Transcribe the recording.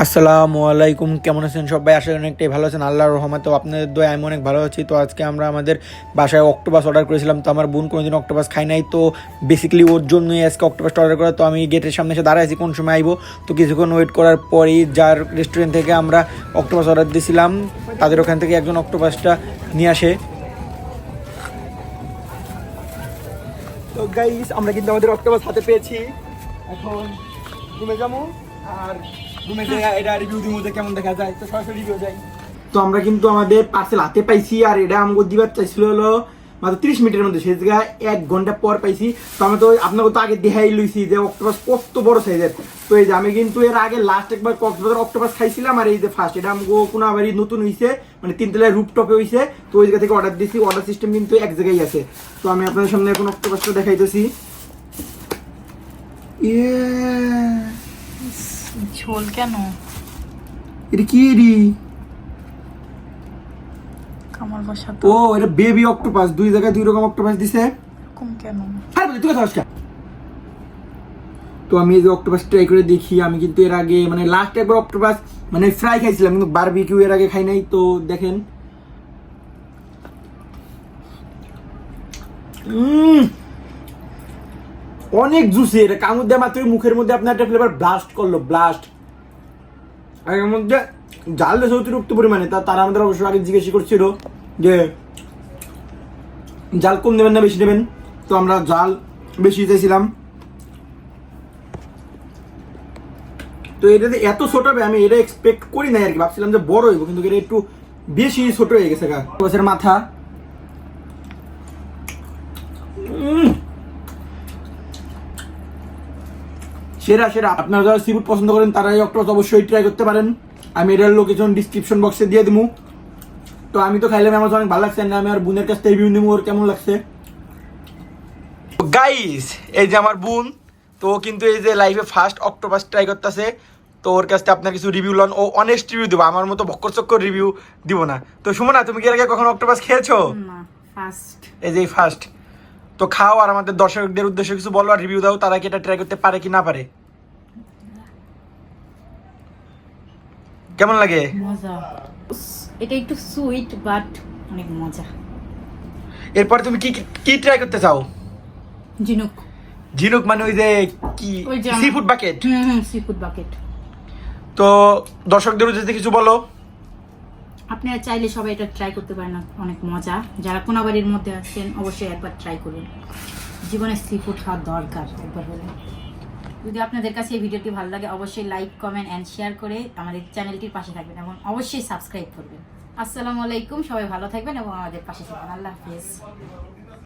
আসসালামু আলাইকুম, কেমন আছেন সবাই? আশা করি অনেকটাই ভালো আছেন। আল্লাহর রহমতে আপনাদের দোয়া আমি অনেক ভালো আছি। তো আজকে আমরা আমাদের বাসায় অক্টোপাস অর্ডার করেছিলাম। তো আমার বোন কোনোদিন অক্টোপাস খাই নাই, তো বেসিক্যালি ওর জন্যই আজকে অক্টোপাসটা অর্ডার করা। তো আমি গেটের সামনে এসে দাঁড়াই আছি কোন সময় আইবো। তো কিছুক্ষণ ওয়েট করার পরেই যার রেস্টুরেন্ট থেকে আমরা অক্টোপাস অর্ডার দিয়েছিলাম তাদের ওখান থেকে একজন অক্টোপাসটা নিয়ে আসে। তো গাইস, আমরা কিন্তু আমাদের অক্টোপাস হাতে পেয়েছি। এখন রুমে যাবো আর রুমে যে এটা রিভিউ দিব যে কেমন দেখা যায়। তো সরাসরি রিভিউ যাই। তো আমরা কিন্তু আমাদের পার্সেল হাতে পাইছি, আর এটা আমাকে দিবার চাইছিল হলো মাত্র 30 মিনিটের মধ্যে, সেই জায়গায় 1 ঘন্টা পর পাইছি। তো আমি তো আপনাকে তো আগে দেখাই লইছি যে অক্টোপাস কত বড় সাইজের। তো এই যে আমি কিন্তু এর আগে লাস্ট একবার কক্সবাজার অক্টোপাস খাইছিলাম, আর এই যে ফার্স্ট এটা আমাকে কোনো আবারই নতুন হইছে, মানে 3 তলায় রুপটপে হইছে। তো ওই জায়গা থেকে অর্ডার দিয়েছি, অর্ডার সিস্টেম কিন্তু এক জায়গায় আছে। তো আমি আপনাদের সামনে এখন অক্টোপাসটা দেখাইতেছি। ঝোল কেন? এটা কি রে? কামড় বসা তো ও এটা বেবি অক্টোপাস, দুই জায়গায় দুই রকম অক্টোপাস দিছে। এরকম কেন? হ্যাঁ বলি, তুই কথা বলছিস। তো আমি এই যে অক্টোপাস ট্রাই করে দেখি। আমি কিন্তু এর আগে মানে লাস্ট একবার অক্টোপাস মানে ফ্রাই খাইছিলাম, কিন্তু বারবিকিউ এর আগে খাই নাই। তো দেখেন, অনেক জুসি। এটা কামড় দেওয়া মাত্রই মুখের মধ্যে আপনার একটা ফ্লেভার ব্লাস্ট করলো, ব্লাস্ট। আর এর মধ্যে জাল দেশে অতিরিক্ত পরিমাণে। তারা আমাদের অবশ্য আগে জিজ্ঞেস করছিল যে জাল কম দেবেন না বেশি দেবেন। তো আমরা জাল বেশি চাইছিলাম। তো এটাতে এত ছোট হবে আমি এটা এক্সপেক্ট করি নাই আর কি, ভাবছিলাম যে বড় হইব, কিন্তু এটা একটু বেশি ছোট হয়ে গেছে। গাছের মাথা সেরা সেরা। আপনারা যারা সিফুড পছন্দ করেন তারা এই অক্টোপাস অবশ্যই ট্রাই করতে পারেন। আমি এটার লোকেশন ডিসক্রিপশন বক্সে দিয়ে দিব। তো আমি তো খাইলাম, আমার অনেক ভালো লাগছে না। আমি আর বোনের কাছ থেকে রিভিউ নেবো ওর কেমন লাগছে। গাইস, এই যে আমার বোন, তো কিন্তু এই যে লাইফে ফার্স্ট অক্টোপাস ট্রাই করতেছে। তো ওর কাছ থেকে আপনার কিছু রিভিউ লন, ও অনেস্ট রিভিউ দেবো, আমার মতো ভক্কর চক্কর রিভিউ দিব না। তো সুমনা, তুমি কি এর আগে কখনো অক্টোপাস খেয়েছো? না, ফার্স্ট। এই যে ফার্স্ট। তো খাও আর আমাদের দর্শকদের উদ্দেশ্যে কিছু বলো আর রিভিউ দাও, তারা কি এটা ট্রাই করতে পারে কি না পারে। কেমন লাগে? মজা। এটা একটু সুইট বাট অনেক মজা। এরপর তুমি কি কি ট্রাই করতে চাও? ঝিনুক। ঝিনুক মানে ওই যে কি sea food bucket? Sea food bucket. তো দর্শকদের উদ্দেশ্যে কিছু বলো। আপনারা চাইলে সবাই এটা ট্রাই করতে পারেন, অনেক মজা। যারা কোনাবাড়ির মধ্যে আছেন অবশ্যই একবার ট্রাই করুন। জীবনে সি ফুড খাওয়া দরকার একবার হলে। যদি আপনাদের কাছে এই ভিডিওটি ভালো লাগে অবশ্যই লাইক, কমেন্ট অ্যান্ড শেয়ার করে আমাদের চ্যানেলটির পাশে থাকবেন এবং অবশ্যই সাবস্ক্রাইব করবেন। আসসালামু আলাইকুম, সবাই ভালো থাকবেন এবং আমাদের পাশে থাকবেন। আল্লাহ হাফেজ।